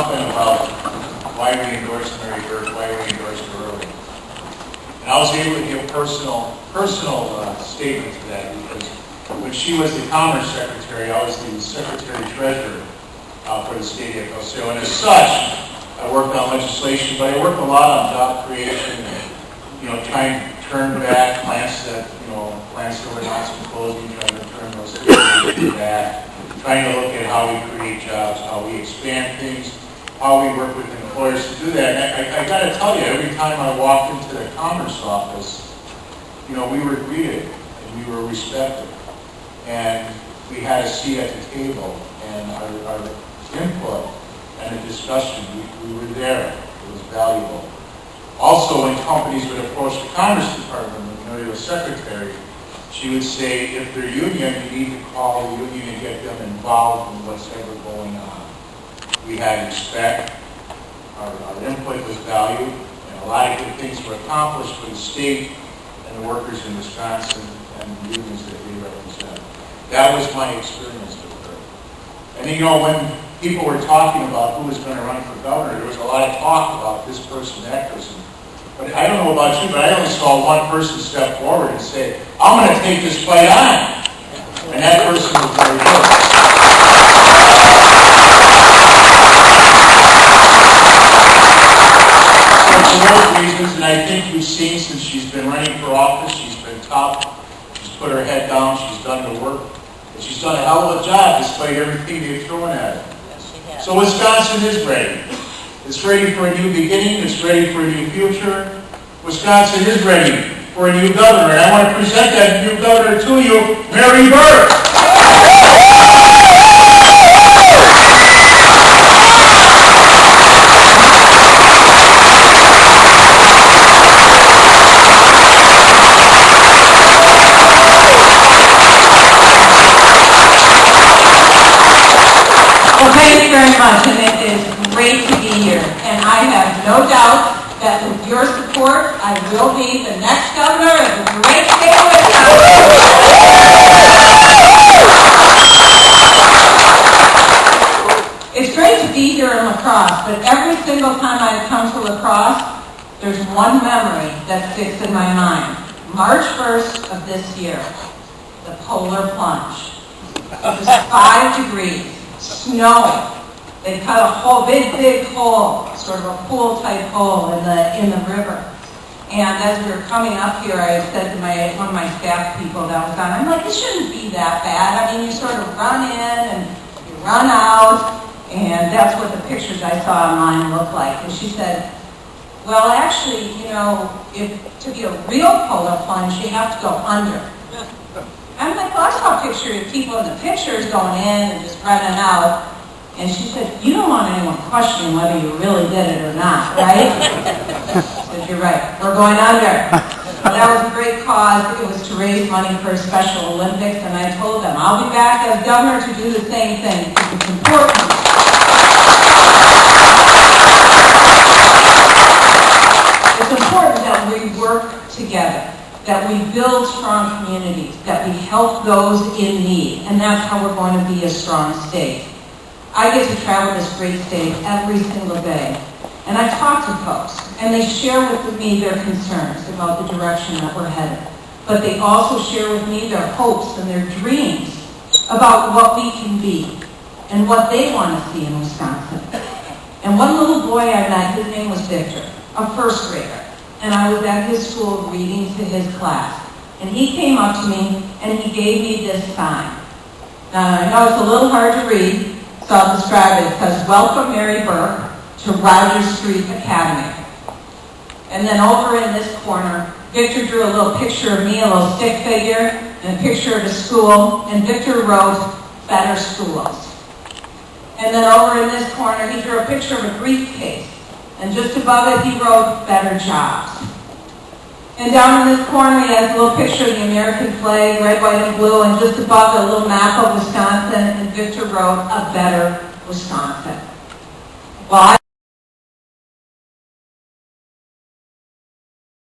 something about why we endorsed Mary Burke, why we endorsed her early. And I was able to give personal statement to that, because when she was the Commerce Secretary, I was the Secretary-Treasurer for the state AFL-CIO. And as such, I worked on legislation, but I worked a lot on job creation and, trying to turn back plants that were announced and closing, trying to turn those things back, trying to look at how we create jobs, how we expand things, how we work with employers to do that. And I got to tell you, every time I walked into the Commerce office, we were greeted and we were respected, and we had a seat at the table, and our input and the discussion, we were there. It was valuable. Also, when companies would approach the Commerce Department, when the secretary, she would say, if they're union, you need to call the union and get them involved in what's ever going on. We had respect, our input was valued, and a lot of good things were accomplished for the state and the workers in Wisconsin and the unions that we represent. That was my experience with her. And when people were talking about who was going to run for governor, there was a lot of talk about this person, that person. But I don't know about you, but I only saw one person step forward and say, I'm going to take this fight on. And that person was Mary Burke. So for those reasons, and I think you've seen since she's been running for office, she's been tough, she's put her head down, she's done the work, and she's done a hell of a job despite everything they've thrown at her. So Wisconsin is ready. It's ready for a new beginning. It's ready for a new future. Wisconsin is ready for a new governor. And I want to present that new governor to you, Mary Burke. Well, thank you very much, and it is great to be here. And I have no doubt that with your support, I will be the next governor of the great state of Wisconsin. It's great to be here in La Crosse, but every single time I come to La Crosse, there's one memory that sticks in my mind. March 1st of this year, the polar plunge. It was 5 degrees. Snowing. They cut a whole big hole, sort of a pool-type hole in the river. And as we were coming up here, I said to one of my staff people that was on, I'm like, this shouldn't be that bad. I mean, you sort of run in and you run out, and that's what the pictures I saw online looked like. And she said, well, actually, to be a real polar plunge, you have to go under. I'm like, well, I saw a picture of people in the pictures going in and just running out. And she said, you don't want anyone questioning whether you really did it or not, right? I said, you're right. We're going under. Well, that was a great cause. It was to raise money for Special Olympics. And I told them, I'll be back as governor to do the same thing. It's important. It's important that we work together, that we build strong communities, that we help those in need. And that's how we're going to be a strong state. I get to travel this great state every single day, and I talk to folks, and they share with me their concerns about the direction that we're headed. But they also share with me their hopes and their dreams about what we can be and what they want to see in Wisconsin. And one little boy I met, his name was Victor, a first grader, and I was at his school reading to his class. And he came up to me, and he gave me this sign. Now, I know it's a little hard to read, so I'll describe it. It says, welcome Mary Burke to Rogers Street Academy. And then over in this corner, Victor drew a little picture of me, a little stick figure, and a picture of the school, and Victor wrote, better schools. And then over in this corner, he drew a picture of a briefcase, and just above it, he wrote, better jobs. And down in this corner, he has a little picture of the American flag, red, white, and blue, and just above it, a little map of Wisconsin, and Victor wrote, a better Wisconsin. Well,